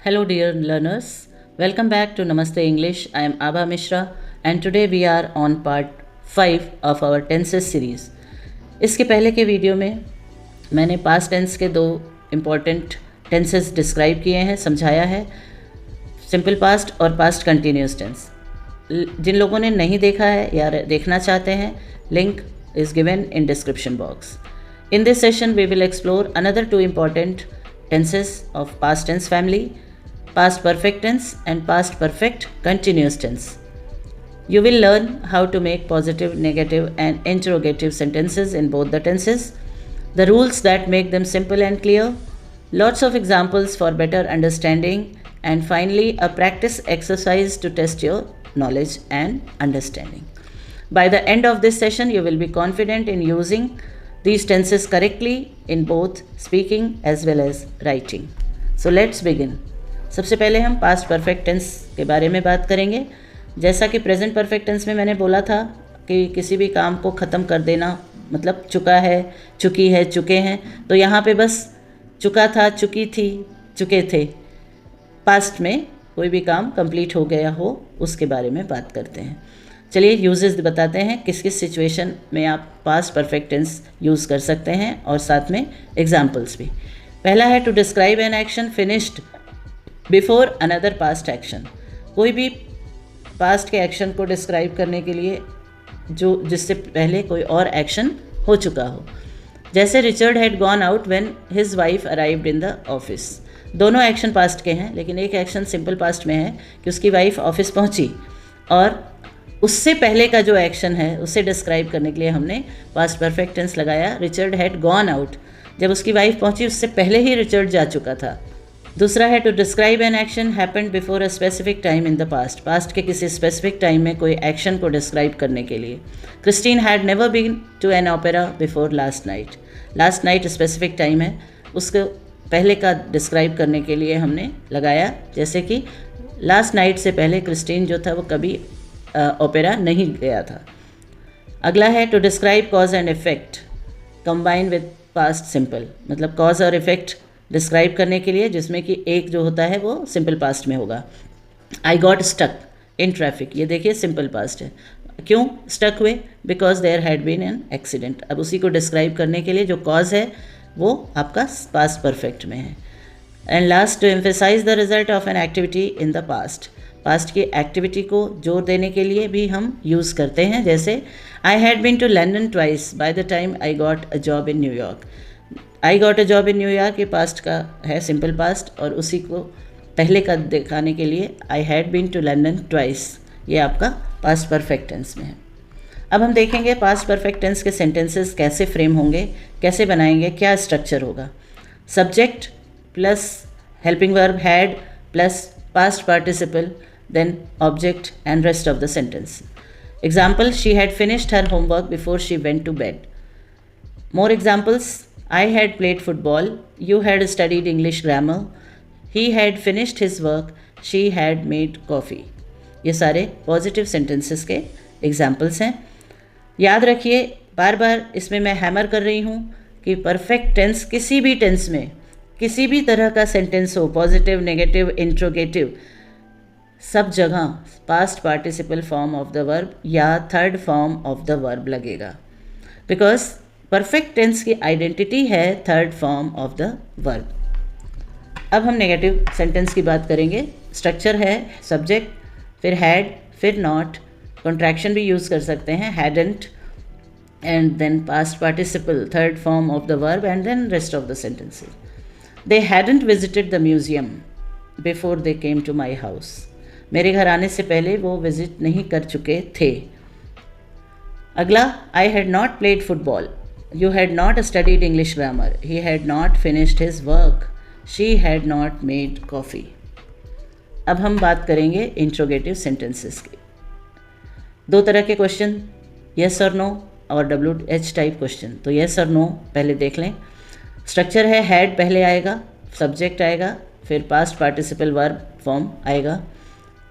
Hello, dear learners. Welcome back to Namaste English. I am Abha Mishra, and today we are on part 5 of our tenses series. इसके पहले के video में मैंने past tense के दो important tenses describe किए हैं, समझाया है, सिंपल पास्ट और पास्ट कंटिन्यूस टेंस. जिन लोगों ने नहीं देखा है या देखना चाहते हैं, link is given in description box. In this session, we will explore another two important tenses of past tense family, past perfect tense and past perfect continuous tense. You will learn how to make positive, negative and interrogative sentences in both the tenses, the rules that make them simple and clear, lots of examples for better understanding, and finally a practice exercise to test your knowledge and understanding. By the end of this session, you will be confident in using these tenses correctly in both speaking as well as writing. So let's begin. सबसे पहले हम past perfect tense के बारे में बात करेंगे. जैसा कि प्रेजेंट परफेक्ट टेंस में मैंने बोला था कि किसी भी काम को ख़त्म कर देना मतलब चुका है, चुकी है, चुके हैं, तो यहाँ पे बस चुका था, चुकी थी, चुके थे. पास्ट में कोई भी काम कंप्लीट हो गया हो उसके बारे में बात करते हैं. चलिए यूजेस बताते हैं किस किस सिचुएशन में आप पास्ट परफेक्ट टेंस यूज़ कर सकते हैं और साथ में एग्जांपल्स भी. पहला है to describe an action finished before another past action. कोई भी पास्ट के एक्शन को डिस्क्राइब करने के लिए जो जिससे पहले कोई और एक्शन हो चुका हो. जैसे Richard had gone out when his wife arrived in the office. दोनों एक्शन पास्ट के हैं, लेकिन एक एक्शन सिंपल पास्ट में है कि उसकी वाइफ ऑफिस पहुंची, और उससे पहले का जो एक्शन है उसे डिस्क्राइब करने के लिए हमने पास्ट परफेक्ट टेंस लगाया. रिचर्ड हैड गॉन आउट, जब उसकी वाइफ पहुंची उससे पहले ही रिचर्ड जा चुका था. दूसरा है to describe an action happened before a specific time in the past. Past के किसी स्पेसिफिक टाइम में कोई एक्शन को डिस्क्राइब करने के लिए. Christine had never been to an opera before last night. Last night specific time है, उसको पहले का डिस्क्राइब करने के लिए हमने लगाया. जैसे कि लास्ट नाइट से पहले क्रिस्टीन जो था वो कभी ओपेरा नहीं गया था. अगला है to describe cause and effect combine with past simple. मतलब कॉज और इफेक्ट डिस्क्राइब करने के लिए जिसमें कि एक जो होता है वो सिंपल पास्ट में होगा. I got stuck in traffic, ये देखिए सिंपल पास्ट है. क्यों स्टक हुए? Because there had been an accident. अब उसी को डिस्क्राइब करने के लिए जो कॉज है वो आपका पास्ट परफेक्ट में है. And last to emphasise the result of an activity in the past. Past की एक्टिविटी को जोर देने के लिए भी हम यूज़ करते हैं. जैसे I had been to London twice by the time I got a job in New York. I got a job in New York ये पास्ट का है, सिंपल पास्ट, और उसी को पहले का दिखाने के लिए I had been to London twice, ये आपका पास्ट परफेक्ट टेंस में है. अब हम देखेंगे पास्ट परफेक्ट टेंस के सेंटेंसेस कैसे फ्रेम होंगे, कैसे बनाएंगे, क्या स्ट्रक्चर होगा. Subject plus helping verb had plus past participle, then object and rest of the sentence. Example, she had finished her homework before she went to bed. More examples, I had played football, you had studied English grammar, he had finished his work, she had made coffee. ये सारे positive sentences के examples हैं. याद रखिए, बार बार इसमें मैं hammer कर रही हूँ कि परफेक्ट टेंस किसी भी टेंस में किसी भी तरह का सेंटेंस हो, पॉजिटिव, नेगेटिव, इंट्रोगेटिव, सब जगह past participle form of the verb या third form of the verb लगेगा. बिकॉज परफेक्ट टेंस की आइडेंटिटी है third form of the verb. अब हम नेगेटिव सेंटेंस की बात करेंगे. स्ट्रक्चर है सब्जेक्ट, फिर हैड, फिर नॉट, कॉन्ट्रैक्शन भी यूज़ कर सकते हैं, hadn't, and then past participle third form of the verb, and then rest of the sentences. They hadn't visited the museum before they came to my house. मेरे घर आने से पहले वो विजिट नहीं कर चुके थे. अगला, I had not played football. You had not studied English grammar. He had not finished his work. She had not made coffee. अब हम बात करेंगे इंट्रोगेटिव सेंटेंसेस की. दो तरह के क्वेश्चन, yes और no और WH टाइप क्वेश्चन. तो yes और no पहले देख लें. स्ट्रक्चर है हैड पहले आएगा, सब्जेक्ट आएगा, फिर पास्ट पार्टिसिपल वर्ब फॉर्म आएगा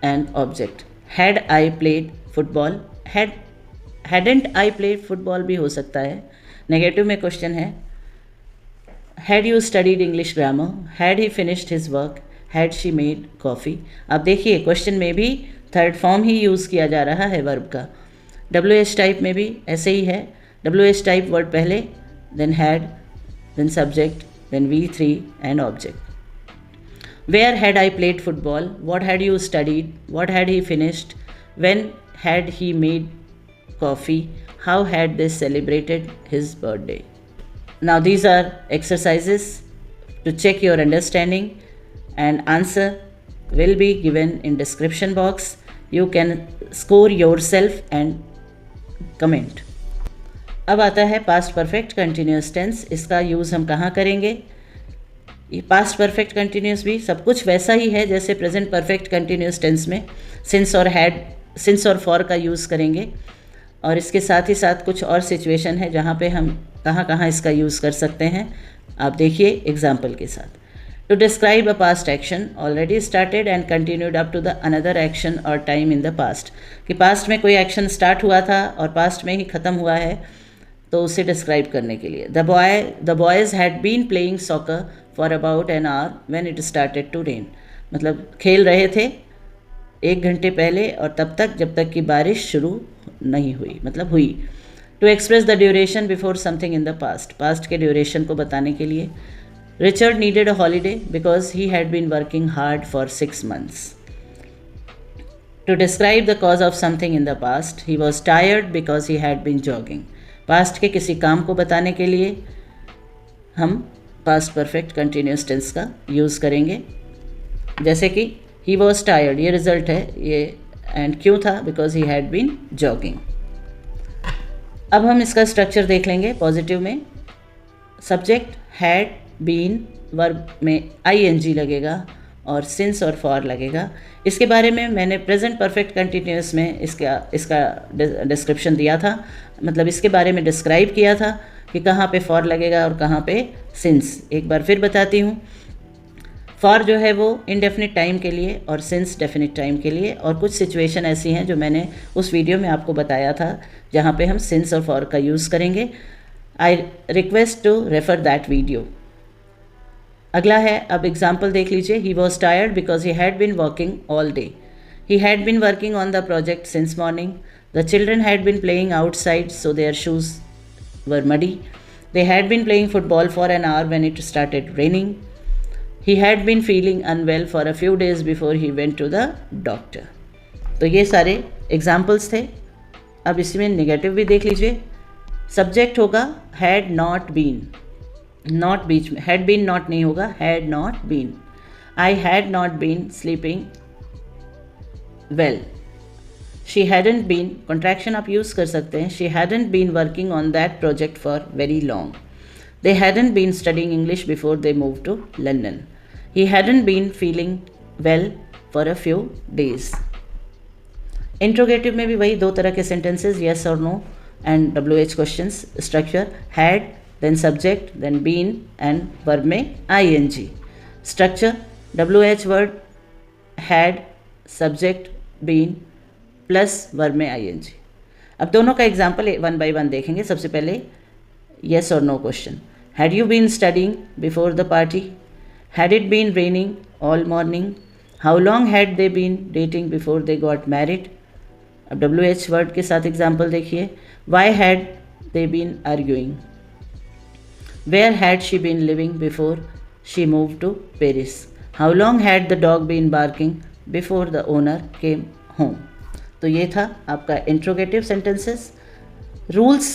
and object. Had I played football, hadn't I played football भी हो सकता है. नेगेटिव में क्वेश्चन है had you studied English grammar, had he finished his work, had she made coffee. अब देखिए क्वेश्चन में भी थर्ड फॉर्म ही यूज़ किया जा रहा है वर्ब का। WH टाइप में भी ऐसे ही है, WH टाइप वर्ड पहले, then had, then subject, then V3 and object. Where had I played football? What had you studied? What had he finished? When had he made coffee? How had they celebrated his birthday? Now these are exercises to check your understanding, and answer will be given in description box. You can score yourself and comment. अब आता है past perfect continuous tense. इसका use हम कहाँ करेंगे? ये past perfect continuous भी सब कुछ वैसा ही है जैसे प्रेजेंट परफेक्ट कंटिन्यूस टेंस में सिंस और हैड, सिंस और फॉर का यूज़ करेंगे, और इसके साथ ही साथ कुछ और सिचुएशन है जहाँ पे हम कहाँ कहाँ इसका यूज़ कर सकते हैं। आप देखिए एग्जाम्पल के साथ। To describe a past action already started and continued up to the another action और टाइम इन द पास्ट, कि पास्ट में कोई एक्शन स्टार्ट हुआ था और पास्ट में ही ख़त्म हुआ है, तो उसे डिस्क्राइब करने के लिए। The boys had been playing soccer for about an hour when it started to rain, मतलब खेल रहे थे 1 घंटे पहले और तब तक जब तक कि बारिश शुरू नहीं हुई, मतलब हुई। To express the duration before something in the past, past के ड्यूरेशन को बताने के लिए। Richard needed a holiday because he had been working hard for 6 months. To describe the cause of something in the past, he was tired because he had been jogging. Past के किसी काम को बताने के लिए हम पास्ट परफेक्ट कंटिन्यूस टेंस का use करेंगे, जैसे कि ही वॉज टायर्ड, ये रिजल्ट है ये, एंड क्यों था? Because he had been jogging. अब हम इसका स्ट्रक्चर देख लेंगे। पॉजिटिव में सब्जेक्ट हैड बीन, वर्ब में ing लगेगा और सिंस और फॉर लगेगा। इसके बारे में मैंने प्रेजेंट परफेक्ट कंटिन्यूस में इसका डिस्क्रिप्शन दिया था, मतलब इसके बारे में डिस्क्राइब किया था कि कहाँ पे फॉर लगेगा और कहाँ पे सिंस। एक बार फिर बताती हूँ, फॉर जो है वो इनडेफिनिट टाइम के लिए और सिंस डेफिनिट टाइम के लिए, और कुछ सिचुएशन ऐसी हैं जो मैंने उस वीडियो में आपको बताया था जहाँ पे हम सिंस और फॉर का यूज़ करेंगे। I request to refer that video. अगला है, अब एग्जाम्पल देख लीजिए। He was tired because he had been working all day. He had been working on the project since morning. The children had been playing outside so their shoes were muddy. They had been playing football for an hour when it started raining. He had been feeling unwell for a few days before he went to the doctor. तो ये सारे examples थे। अब इसमें negative भी देख लीजिए। Subject होगा हैड नॉट बीन, नॉट बीच में, हैड बीन नॉट नहीं होगा, had not been. I had not been sleeping well. She hadn't been, contraction आप यूज़ कर सकते हैं, she hadn't been working on that project for very long. They hadn't been studying English before they move to London. He hadn't been feeling well for a few days. Interrogative में भी वही 2 तरह के sentences, yes और no and WH questions. Structure had, then subject, then been and verb में ing। Structure WH word had, subject, been plus verb में ing। अब दोनों का एग्जाम्पल 1 by 1 देखेंगे। सबसे पहले येस और no question. Had you been studying before the party? Had it been raining all morning? How long had they been dating before they got married? अब WH word के साथ एग्जाम्पल देखिए। Why had they been arguing? Where had she been living before she move to Paris? How long had the dog been barking before the owner came home? तो ये था आपका interrogative sentences. Rules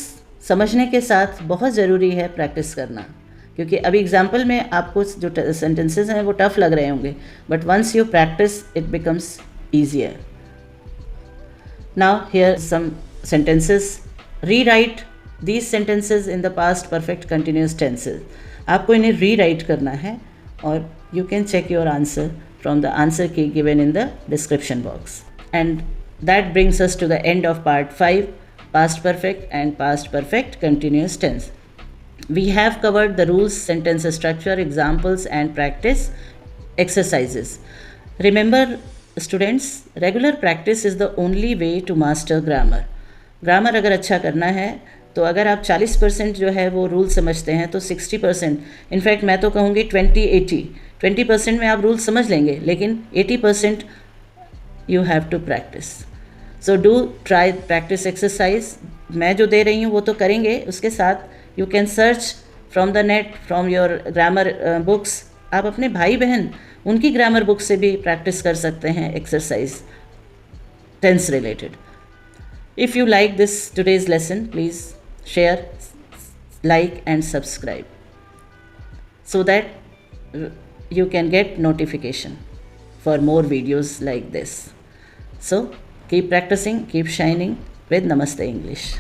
समझने के साथ बहुत ज़रूरी है प्रैक्टिस करना, क्योंकि अभी एग्जाम्पल में आपको जो सेंटेंसेस हैं वो टफ लग रहे होंगे, but once you practice it becomes easier. Now here some sentences. Rewrite these sentences in the past perfect continuous tenses. आपको इन्हें रीराइट करना है और you can check your answer from the answer key given in the description box. And that brings us to the end of part 5, past perfect and past perfect continuous tense. We have covered the rules, sentence structure, examples and practice exercises. Remember students, regular practice is the only way to master grammar. Grammar अगर अच्छा करना है तो अगर आप 40% जो है वो रूल समझते हैं तो 60%, इनफैक्ट मैं तो कहूँगी 20-80, 20% में आप रूल समझ लेंगे, लेकिन 80% you have to practise. So do try practice exercise. मैं जो दे रही हूँ वो तो करेंगे, उसके साथ you can search from the net, from your grammar books. आप अपने भाई बहन उनकी ग्रामर बुक से भी प्रैक्टिस कर सकते हैं exercise tense related. If you like this today's lesson, please share, like and subscribe so that you can get notification for more videos like this. So keep practicing, keep shining with Namaste English.